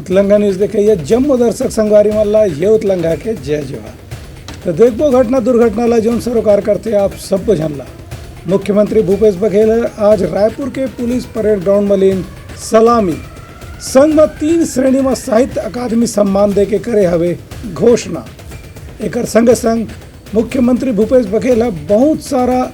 उतलंगा news देखिए जम्मू दर्शक संगवारी मल्ला ये उतलंगा के जय जवान। तो देखबो घटना दुर्घटना ला जौन सरोकार करते आप सबको जानला। मुख्यमंत्री भूपेश बघेल आज रायपुर के पुलिस परेड ग्राउंड में लीन सलामी संघ में 3 श्रेणी में साहित्य अकादमी सम्मान दे के करे हवे घोषणा। एक संगे संग मुख्यमंत्री भूपेश बघेल बहुत सारा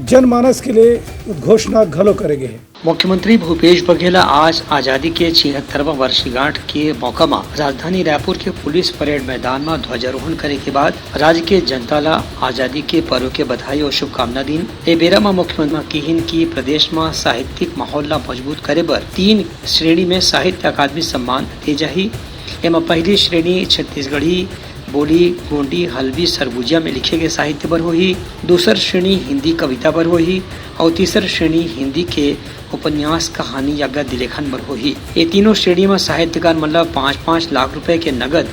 जनमानस के लिए घोषणा घलो करेंगे। मुख्यमंत्री भूपेश बघेल आज आजादी के 76वां वर्षगांठ के मौका में राजधानी रायपुर के पुलिस परेड मैदान में ध्वजारोहण करे के बाद राज्य के जनता ला आजादी के पर्व के बधाई और शुभकामना दिन। ए बेरा में मुख्यमंत्री कहिन की प्रदेश में साहित्यिक माहौल ला मजबूत करे बर 3 श्रेणी में साहित्य अकादमी सम्मान दी जाही। एमा पहली श्रेणी छत्तीसगढ़ी बोली गोंडी हल्बी सरगुजिया में लिखे गए साहित्य पर होही, दूसर श्रेणी हिंदी कविता पर होही और तीसर श्रेणी हिंदी के उपन्यास कहानी या गद्य लेखन पर होही। ये तीनों श्रेणी में साहित्यकार मतलब 5-5 लाख रुपए के नगद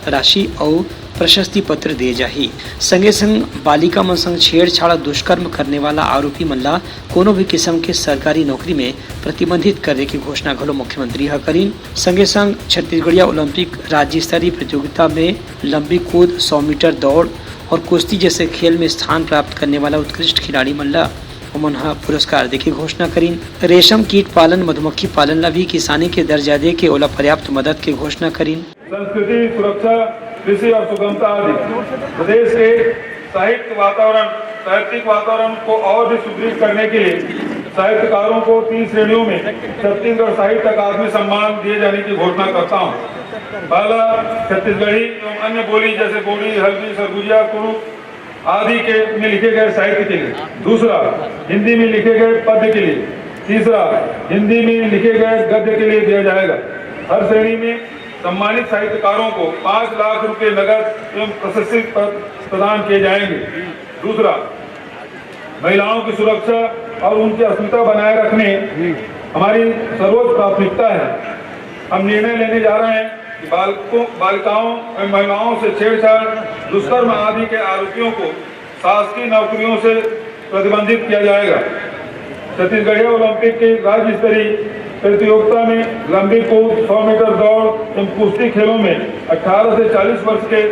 राशि और प्रशस्ति पत्र दे जाही। संगे संग बालिका मन संग छेड़छाड़ दुष्कर्म करने वाला आरोपी मल्ला कोनो भी किस्म के सरकारी नौकरी में प्रतिबंधित करने की घोषणा घलो मुख्यमंत्री ह करीन। संगे संग छत्तीसगढ़िया ओलंपिक राज्य स्तरीय प्रतियोगिता में लंबी कूद 100 मीटर दौड़ और कुश्ती जैसे खेल में स्थान प्राप्त करने वाला उत्कृष्ट खिलाड़ी मल्ला उमनहा पुरस्कार देके घोषणा करीन। रेशम कीट पालन मधुमक्खी पालन ला भी किसानी के दर्जा दे के ओला पर्याप्त मदद के घोषणा करीन। संस्कृति सुरक्षा कृषि और सुगमता आदि प्रदेश के साहित्यिक वातावरण को और भी सुदृढ़ करने के लिए साहित्यकारों को 3 श्रेणियों में छत्तीसगढ़ साहित्य अकादमी सम्मान दिए जाने की घोषणा करता हूँ। पहला छत्तीसगढ़ी एवं अन्य बोली जैसे बोली हल्बी सरगुजिया कुरु आदि के में लिखे गए साहित्य के लिए, दूसरा हिंदी में लिखे गए पद्य के लिए, तीसरा हिंदी में लिखे गए गद्य के लिए दिया जाएगा। हर श्रेणी में सम्मानित साहित्यकारों को 5 लाख रुपए नगद एवं प्रशस्ति प्रदान किए जाएंगे। दूसरा, महिलाओं की सुरक्षा और उनकी अस्मिता बनाए रखने हमारी सर्वोच्च प्राथमिकता है। हम निर्णय लेने जा रहे हैं कि बालिकाओं एवं महिलाओं से छेड़छाड़ दुष्कर्म आदि के आरोपियों को शासकीय नौकरियों से प्रतिबंधित किया जाएगा। छत्तीसगढ़िया ओलंपिक के राज्य स्तरीय प्रतियोगिता में लंबी कूद 100 मीटर दौड़ एवं कुश्ती खेलों में 18 से 40 वर्ष के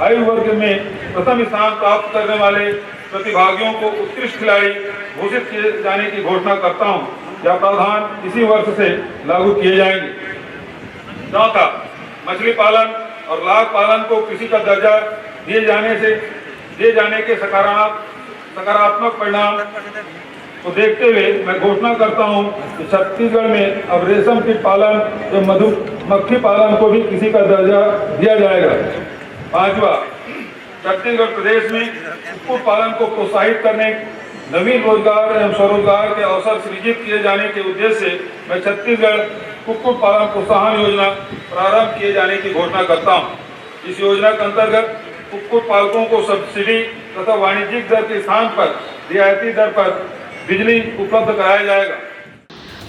आयु वर्ग में प्रथम स्थान प्राप्त करने वाले प्रतिभागियों को उत्कृष्ट खिलाड़ी घोषित किए जाने की घोषणा करता हूं। यह प्रावधान इसी वर्ष से लागू किए जाएंगे। चौथा, मछली पालन और लाख पालन को कृषि का दर्जा दिए जाने के सकारात्मक परिणाम को देखते हुए मैं घोषणा करता हूं कि छत्तीसगढ़ में अब रेशम कीट पालन एवं मधुमक्खी पालन को भी कृषि का दर्जा दिया जाएगा। पांचवा, छत्तीसगढ़ प्रदेश में कुक्कुट पालन को प्रोत्साहित करने नवीन रोजगार एवं स्वरोजगार के अवसर सृजित किए जाने के उद्देश्य से मैं छत्तीसगढ़ कुक्कुट पालन प्रोत्साहन योजना प्रारंभ किए जाने की घोषणा करता हूँ। इस योजना के अंतर्गत कुक्कुट पालकों को सब्सिडी तथा वाणिज्यिक दर के स्थान पर रियायती दर पर बिजली उपलब्ध कराया जाएगा।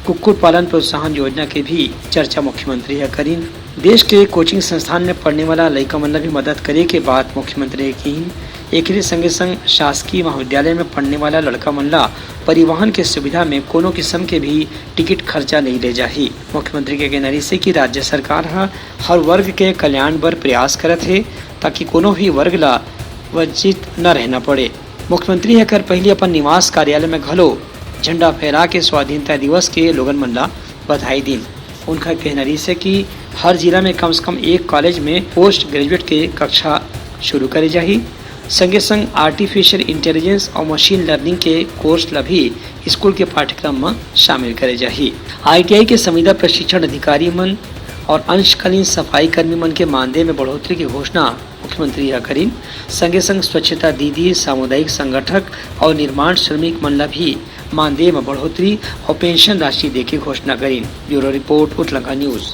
कुक्कुट पालन प्रोत्साहन योजना के भी चर्चा मुख्यमंत्री है करीन। देश के कोचिंग संस्थान में पढ़ने वाला लड़का मन भी मदद करे के बात मुख्यमंत्री की। एक संगे संग शासकीय महाविद्यालय में पढ़ने वाला लड़का मनला परिवहन के सुविधा में कोनो किस्म के भी टिकट खर्चा नहीं ले जाही। मुख्यमंत्री के कहना से कि राज्य सरकार हर वर्ग के कल्याण बर प्रयास करत है ताकि कोनो भी वर्ग ला वंचित न रहना पड़े। मुख्यमंत्री हकर पहले अपन निवास कार्यालय में घलो झंडा फहरा के स्वाधीनता दिवस के लोगन मन ला बधाई दिन। उनका कहना से कि हर जिला में कम से कम एक कॉलेज में पोस्ट ग्रेजुएट के कक्षा शुरू करे जाही। संगे संग आर्टिफिशियल इंटेलिजेंस और मशीन लर्निंग के कोर्स ला भी स्कूल के पाठ्यक्रम में शामिल करे जाही। ITI के संविदा प्रशिक्षण अधिकारी मन और अंशकालीन सफाई कर्मी मन के मानदेय में बढ़ोतरी की घोषणा मुख्यमंत्री करीन। संगे संग स्वच्छता दीदी, सामुदायिक संगठक और निर्माण श्रमिक मन ला भी मानदेय में बढ़ोतरी और पेंशन राशि देके घोषणा करीन। Bureau report Utlanga news.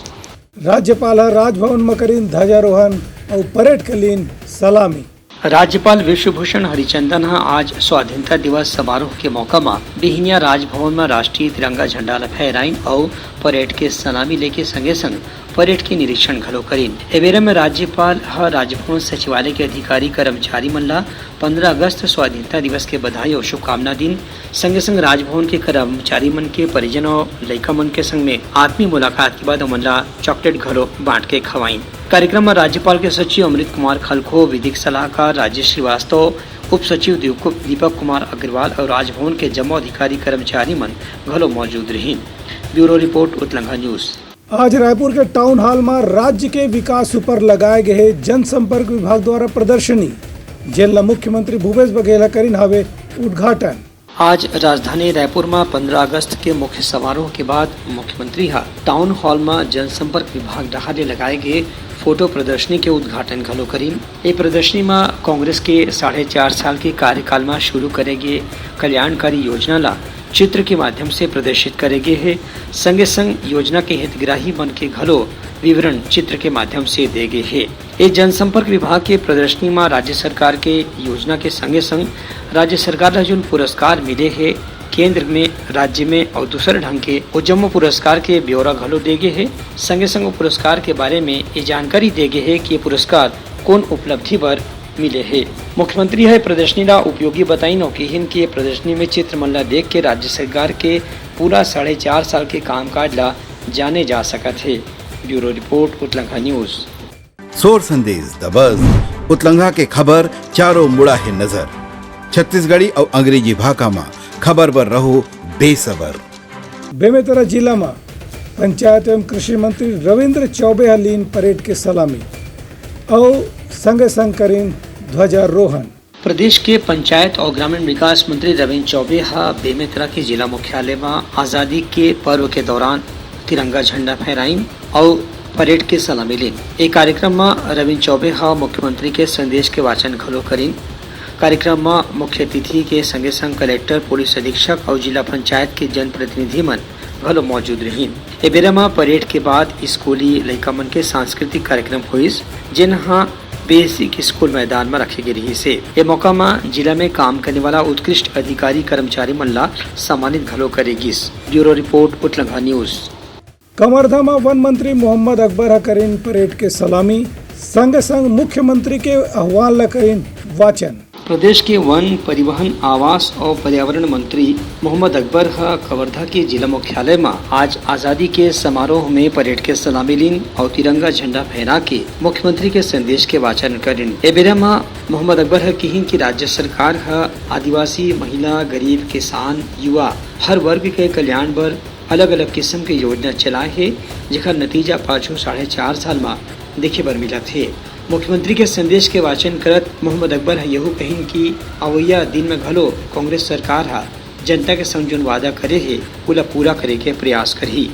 राज्यपाल राजभवन में करीन ध्वजारोहण और परेड के लीन सलामी। राज्यपाल विश्वभूषण हरिचंदन आज स्वाधीनता दिवस समारोह के मौका में बिहिनिया राजभवन में राष्ट्रीय तिरंगा झंडा फहराइन और परेड के सलामी लेके संगे संग परेड के निरीक्षण घलो करीन। ए बेरा में राज्यपाल ह राजभवन सचिवालय के अधिकारी कर्मचारी मन ला 15 अगस्त स्वाधीनता दिवस के बधाई और शुभकामना दिन। संगे संग राजभवन के कर्मचारी मन के परिजन और लइका मन के संग में आत्मीय मुलाकात के बाद ओमन ला चॉकलेट घलो बांट के खवाइन। कार्यक्रम में राज्यपाल के सचिव अमृत कुमार खलखो, विधिक सलाहकार राजेश श्रीवास्तव, उप सचिव दीपक कुमार अग्रवाल और राजभवन के जम्मो अधिकारी कर्मचारी मन घलो मौजूद रही। Bureau report Uttalangha news. आज रायपुर के टाउन हॉल में राज्य के विकास पर लगाए गए जनसंपर्क विभाग द्वारा प्रदर्शनी जेल मुख्यमंत्री भूपेश बघेल करीन हवे उद्घाटन। आज राजधानी रायपुर में 15 अगस्त के मुख्य समारोह के बाद मुख्यमंत्री टाउन हॉल में जनसंपर्क विभाग डहाले लगाए गए फोटो प्रदर्शनी के उद्घाटन घलो करीन। ये प्रदर्शनी में कांग्रेस के 4.5 साल के कार्यकाल में शुरू करेगे कल्याणकारी योजना ला चित्र के माध्यम से प्रदर्शित करेगे है। संगे संग योजना के हितग्राही बन के घलो विवरण चित्र के माध्यम से देगे है। ये जनसंपर्क विभाग के प्रदर्शनी में राज्य सरकार के योजना के संगे संग राज्य सरकार ला जो पुरस्कार मिले है केंद्र में, राज्य में और दूसरे ढंग के जम्मो पुरस्कार के ब्यौरा घलो देगे है। संगे संग पुरस्कार के बारे में ये जानकारी देगे है कि ये पुरस्कार कौन उपलब्धि पर मिले है। मुख्यमंत्री है प्रदर्शनी ला उपयोगी बताई नौकीहीन की प्रदर्शनी में चित्र मन ला देख के राज्य सरकार के पूरा 4.5 साल के कामकाज ला जाने जा सकत है। Bureau report Uttalangha news. सोर संदेश द बज़ उत्तलंघा के खबर चारों मुड़ा है नजर। छत्तीसगढ़ी और अंग्रेजी भाषा में खबर पर रहो बेसबर। बेमेतरा जिला में पंचायत एवं कृषि मंत्री रविंद्र चौबे हलीन परेड के सलामी और संगे संग करीन ध्वजारोहण। प्रदेश के पंचायत और ग्रामीण विकास मंत्री रविंद्र चौबे बेमेतरा के जिला मुख्यालय में आजादी के पर्व के दौरान तिरंगा झंडा फहराइन और परेड के सलामी लीन। एक कार्यक्रम में रविंद्र चौबे मुख्यमंत्री के संदेश के वाचन घलो करीन। कार्यक्रम में मुख्य अतिथि के संगे संग कलेक्टर, पुलिस अधीक्षक और जिला पंचायत के जनप्रतिनिधि मन घलो मौजूद रही। ए बेरा में परेड के बाद स्कूली लइका मन के सांस्कृतिक कार्यक्रम हुईस जिन्हा बेसिक स्कूल मैदान में रखे गए रही से। ये मौका में जिला में काम करने वाला उत्कृष्ट अधिकारी कर्मचारी मन ला सम्मानित घलो करेगिस। Bureau report Uttalangha news. Kawardha में वन मंत्री मोहम्मद अकबर करीन परेड के सलामी। संग संग मुख्यमंत्री के अहवाल ला करीन वाचन। प्रदेश के वन, परिवहन, आवास और पर्यावरण मंत्री मोहम्मद अकबर कवर्धा के जिला मुख्यालय में आज आजादी के समारोह में परेड के सलामी लीन और तिरंगा झंडा फहरा के मुख्यमंत्री के संदेश के वाचन करें। ए बेरा में मोहम्मद अकबर कही कि राज्य सरकार आदिवासी, महिला, गरीब, किसान, युवा हर वर्ग के कल्याण बर अलग अलग किस्म के योजना चलाए है जेकर नतीजा पाछू 4.5 साल में देखे बर मिला थे। मुख्यमंत्री के संदेश के वाचन करत मोहम्मद अकबर यहू कहिन कि अवैया दिन में घलो कांग्रेस सरकार जनता के संग जोन वादा करे है उला पूरा करे के प्रयास करही।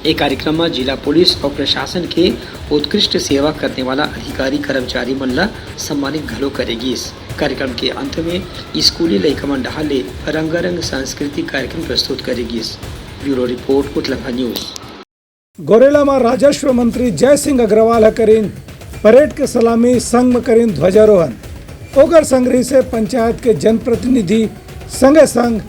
एक कार्यक्रम में जिला पुलिस और प्रशासन के उत्कृष्ट सेवा करने वाला अधिकारी कर्मचारी मन ला सम्मानित घलो करेगी। इस कार्यक्रम के अंत में स्कूली लइका मन डहाले रंगारंग सांस्कृतिक कार्यक्रम प्रस्तुत करेगी। Bureau report Uttalangha news. Gorela में राजस्व मंत्री जय सिंह अग्रवाल करीन परेड के सलामी, संग में करीन ध्वजारोहण। ओगर संग्रही से पंचायत के जनप्रतिनिधि संगे संग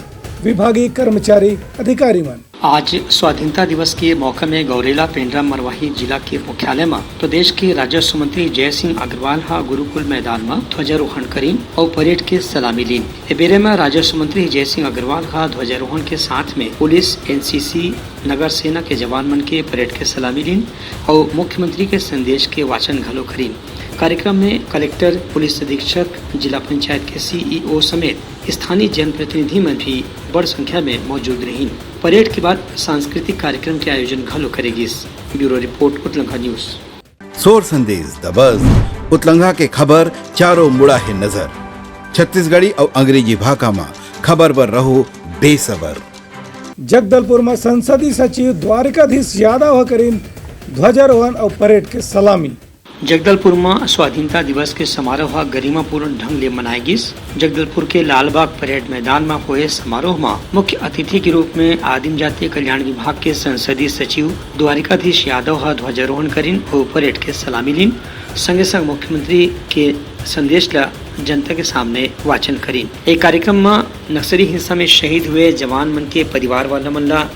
विभागीय कर्मचारी अधिकारी मन। आज स्वाधीनता दिवस के मौके में गौरेला, पेंड्रा, मरवाही जिला के मुख्यालय में प्रदेश के राजस्व मंत्री जय सिंह अग्रवाल गुरुकुल मैदान में ध्वजारोहण करीन और परेड के सलामी लीन। बेरे में राजस्व मंत्री जय सिंह अग्रवाल ध्वजारोहण के साथ में पुलिस, एनसीसी, नगर सेना के जवान मन के परेड के सलामी लीन और मुख्यमंत्री के संदेश के वाचन घलो करीन। कार्यक्रम में कलेक्टर, पुलिस अधीक्षक, जिला पंचायत के सीईओ समेत स्थानीय जनप्रतिनिधि मन भी बड़ संख्या में मौजूद रही। परेड के बाद सांस्कृतिक कार्यक्रम के आयोजन घलो करेगी। Bureau report Uttalangha news. सोर संदेश द बज़ उत्तलंघा के खबर चारों मुड़ा है नजर। छत्तीसगढ़ी और अंग्रेजी भाषा में खबर पर रहो बेसबर। जगदलपुर में संसदीय सचिव द्वारिकाधीश यादव करीन ध्वजारोहण और परेड के सलामी। जगदलपुर में स्वाधीनता दिवस के समारोह गरिमापूर्ण ढंग ले मनाएगी। जगदलपुर के लालबाग परेड मैदान में हुए समारोह में मुख्य अतिथि के रूप में आदिम जाति कल्याण विभाग के संसदीय सचिव द्वारिकाधीश यादव ध्वजारोहण करीन और परेड के सलामी लीन। संगे संग मुख्यमंत्री के संदेश ला जनता के सामने वाचन करीन। एक कार्यक्रम में नक्सली हिंसा में शहीद हुए जवान मन के परिवार वाला मन ला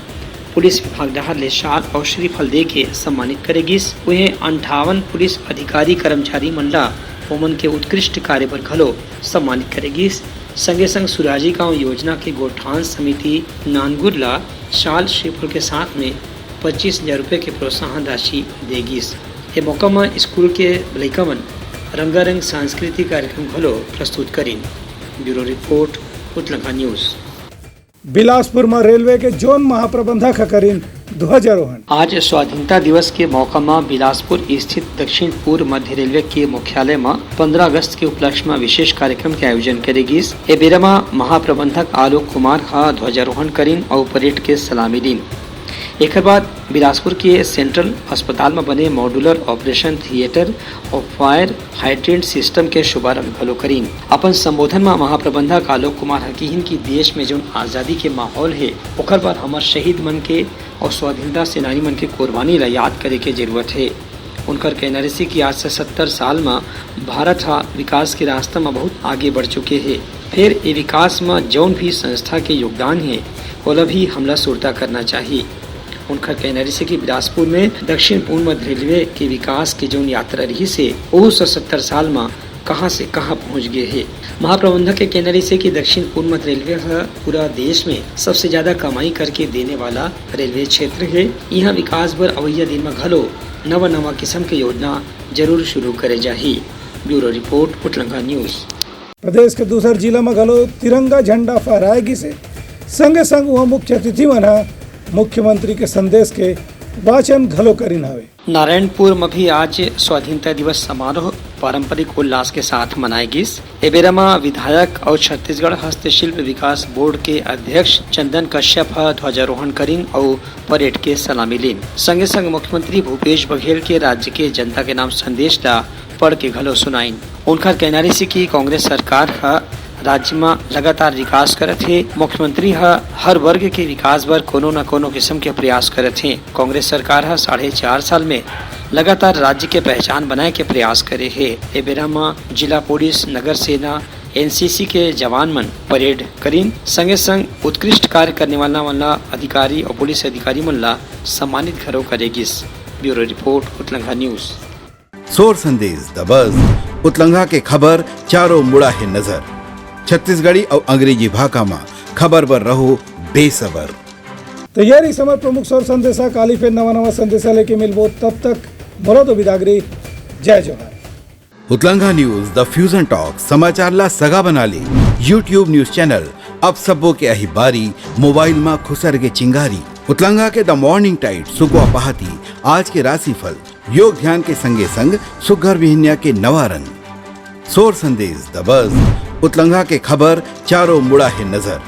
पुलिस विभाग डहर ले शाल और श्रीफल दे के सम्मानित करेगी। उन्हें 58 पुलिस अधिकारी कर्मचारी मंडला ओमन के उत्कृष्ट कार्य पर घलो सम्मानित करेगी। संगे संग सुराजी गांव योजना के गोठान समिति नानगुर ला शाल श्रीफल के साथ में 25,000 रुपये के प्रोत्साहन राशि देगी। ये मौका में स्कूल के लड़का मन रंगारंग सांस्कृतिक कार्यक्रम घलो प्रस्तुत करीन। Bureau report Utlanga news. Bilaspur में रेलवे के जोन महाप्रबंधक करीन ध्वजारोहण। आज स्वाधीनता दिवस के मौका में बिलासपुर स्थित दक्षिण पूर्व मध्य रेलवे के मुख्यालय में 15 अगस्त के उपलक्ष्य में विशेष कार्यक्रम के आयोजन करेगी। ए बेरा में महाप्रबंधक आलोक कुमार का ध्वजारोहण करीन और परेड के सलामी लीन। एक बाद बिलासपुर के सेंट्रल अस्पताल में बने मॉड्यूलर ऑपरेशन थिएटर और फायर हाइड्रेंट सिस्टम के शुभारंभ भलो करीन। अपन संबोधन में महाप्रबंधक आलोक कुमार हकीहिन की देश में जो आज़ादी के माहौल है ओकर पर हमार शहीद मन के और स्वाधीनता सेनानी मन के कुर्बानी ला याद करे के जरूरत है। उनकर कहना रही कि आज से 70 साल में भारत विकास के रास्ते में बहुत आगे बढ़ चुके हैं। फिर ये विकास में जौन भी संस्था के योगदान है ओला भी हमला सुरता करना चाहिए। उनका कहना रही कि बिलासपुर में दक्षिण पूर्व मध्य रेलवे के विकास की जो यात्रा रही से वो 70 साल में कहां से कहां पहुंच गए है। महाप्रबंधक के कहना रही कि दक्षिण पूर्व मध्य रेलवे पूरा देश में सबसे ज्यादा कमाई करके देने वाला रेलवे क्षेत्र है। यहाँ विकास बर अवैया दिन में घलो नवा किस्म के योजना जरूर शुरू करे जाही। Bureau report Utlanga news. प्रदेश के दूसर जिला में घलो तिरंगा झंडा फहराएगी से संगे संग वह मुख्य अतिथि मना मुख्यमंत्री के संदेश के वाचन घलो करीन हवे। नारायणपुर में भी आज स्वाधीनता दिवस समारोह पारंपरिक उल्लास के साथ मनाएगी। एबेरा में विधायक और छत्तीसगढ़ हस्तशिल्प विकास बोर्ड के अध्यक्ष चंदन कश्यप ध्वजारोहण करीन और परेड के सलामी लीन। संगे संग मुख्यमंत्री भूपेश बघेल के राज्य के जनता के नाम संदेश ला पढ़ के घलो सुनाइन। उनका कहना रही कि कांग्रेस सरकार राज्य में लगातार विकास करत है। मुख्यमंत्री हर वर्ग के विकास बर कोनो न कोनो किस्म के प्रयास करत है। कांग्रेस सरकार 4.5 साल में लगातार राज्य के पहचान बनाए के प्रयास करे है। ए बेरा में जिला पुलिस, नगर सेना, एनसीसी के जवान मन परेड करीन। संगे संग उत्कृष्ट कार्य करने वाला अधिकारी और पुलिस अधिकारी मन ला सम्मानित घरो करेगी। Bureau report Utlanga news. सोर संदेश द बज़ उतलंगा के खबर चारों मुड़ा है नजर। छत्तीसगढ़ी और अंग्रेजी भाषा में खबर पर रहो बेसबर। तैयारी समय प्रमुख सोर संदेशा काली फिर नवा संदेशा लेके मिलबो। तब तक बोलो तो बिदागरी। जय जोहार। उतलंगा न्यूज द फ्यूजन टॉक समाचार ला सगा बना ली। यूट्यूब न्यूज चैनल अब सबो के अही बारी मोबाइल में खुसर के चिंगारी। उतलंगा के द मॉर्निंग टाइट सुगवा पहाती आज के राशिफल योग ध्यान के संगे संग सुघर विहिन्या के नवा रंग। सोर संदेश द बज़ उतलंगा के खबर चारों मुड़ा है नजर।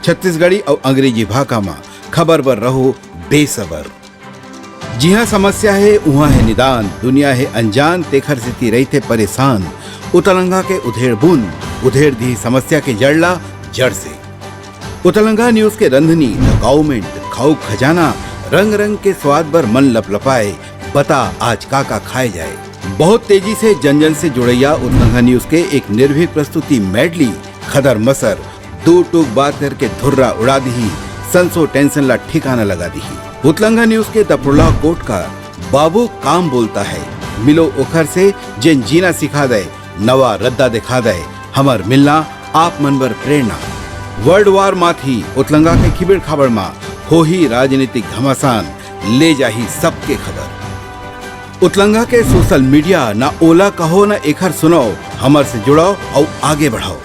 छत्तीसगढ़ी और अंग्रेजी भाषा में खबर पर रहो बेसबर। जी हाँ, समस्या है वहाँ है निदान। दुनिया है अनजान तेखर से रहते परेशान। उतलंगा के उधेड़ बूंद उधेड़ दी समस्या के जड़ला जड़ से। उतलंगा न्यूज के रंधनी द गवर्नमेंट खाऊ खजाना रंग रंग के स्वाद पर मन लपलपाए। बता आज का खाए जाए। बहुत तेजी से जन जन से जुड़ैया उतलंगा न्यूज के एक निर्भीक प्रस्तुति मेडली खदर मसर दो टूक बात करके धुर्रा उड़ा दी। संसो टेंशन ला ठिकाना लगा दी। उतलंगा न्यूज के दपुरला कोट का बाबू काम बोलता है। मिलो ओखर से जिन जीना सिखा दे नवा रद्दा दिखा दे हमर मिलना आप मन बर प्रेरणा। वर्ल्ड वार माथी उतलंगा के खिबड़ खबर मा हो ही राजनीतिक घमासान ले जाही सबके खबर। उतलंगा के सोशल मीडिया ना ओला कहो ना एखर सुनाओ हमर से जुड़ाओ और आगे बढ़ाओ।